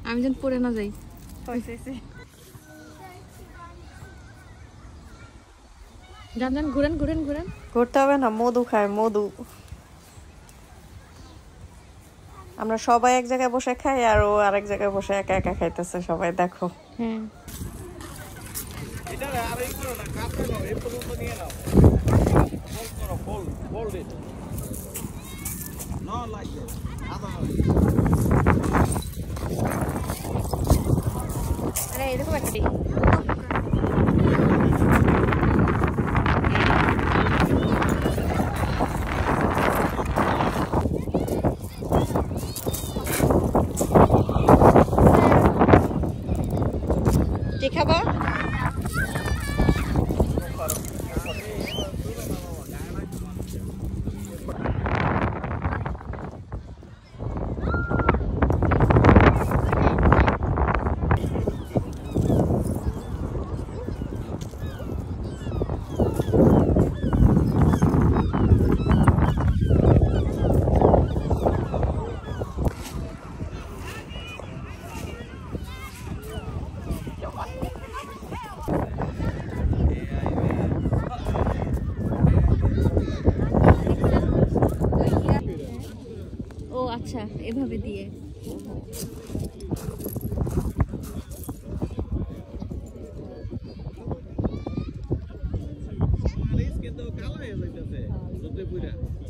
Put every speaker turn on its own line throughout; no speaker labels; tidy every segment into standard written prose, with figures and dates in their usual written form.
আমি যেন পড়ে না যাই। যান যান, ঘুরেন ঘুরেন ঘুরেন।
ঘুরতে হবে না, মধু খায় মধু। আমরা সবাই এক জায়গায় বসে খাই আর ও আরেক জায়গায় বসে একা একা খাইতেছে সবাই, দেখো।
হ্যাঁ আরে এরকম একটি
কি খাবা?
ও আচ্ছা, এভাবে দিয়ে।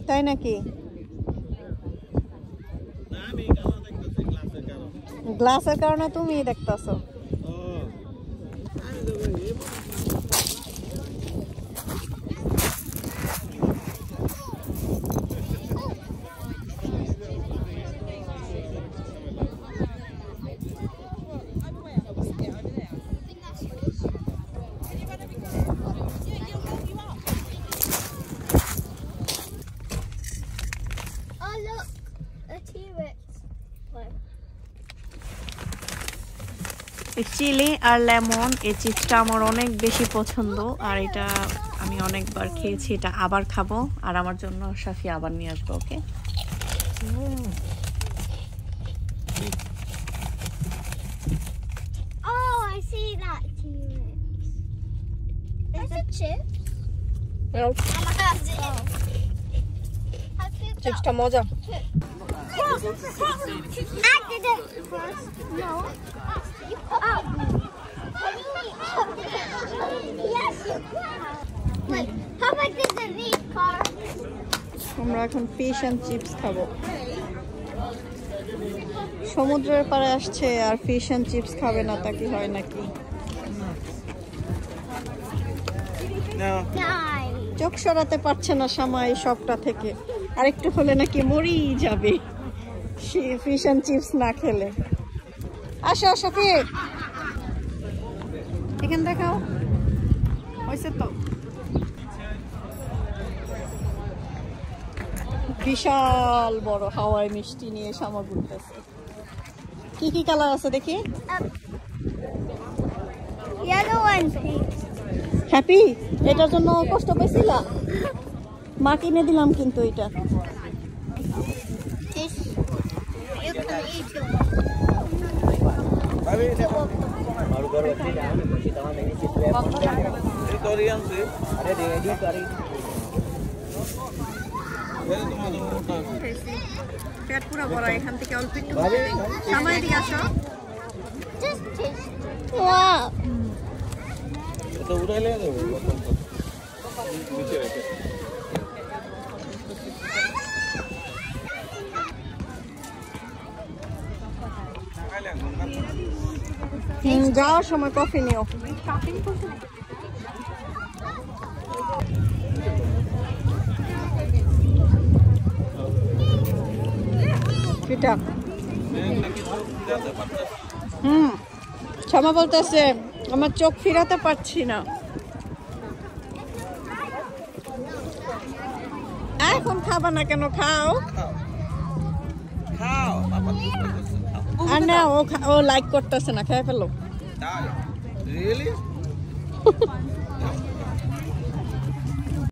তাই নাকি? গ্লাসের কারণে তুমি দেখতেছো। চিলি আর লেমন, এই চিপসটা আমার অনেক বেশি পছন্দ আর এটা আমি অনেকবার খেয়েছি, এটা আবার খাবো আর আমার জন্য সাফি আবার নিয়ে আসবো। ওকে,
Oh, I see that T-Rex. Is it chips?
No.
Oh my God.
চিপসটা মজা।
I did it first. No. You oh. Yes, you can. Wait, how much does it need, car?
আমরা এখন ফিশ এন্ড চিপস খাবো। সমুদ্রের পাড়ে আসছে আর fish and chips খাবে না, তা কি হয় নাকি? চোখ সরাতে পারছে না শামা এই সবটা থেকে, আরেকটু হলে নাকি মরেই যাবে ফিশ এন্ড চিপস না খেলে। আসো সাথে, এখানে দেখাও, হয়েছে তো। বিশাল বড় হাওয়াই মিষ্টি নিয়ে শামা ঘুরতেছে। কি কি কালার আছে দেখি?
Yellow and pink.
হ্যাপি, এটার জন্য কষ্ট পেয়েছিল? মা কিনে দিলাম কিন্তু এটা।
This, you can eat it.
পেট পুরো বড়, এখান থেকে অল্প একটু সামাই দিয়ে আসো।
Just taste. Wow.
এটা উড়াইলে দেবো নিচে রেখে।
যাওয়ার সময় কফি নিও। এটা ক্ষমা বলতেছে আমার চোখ ফিরাতে পারছি না। এখন খাবা না কেন? খাও আর না, ও লাইক করতেছে না, খেয়ে ফেলো।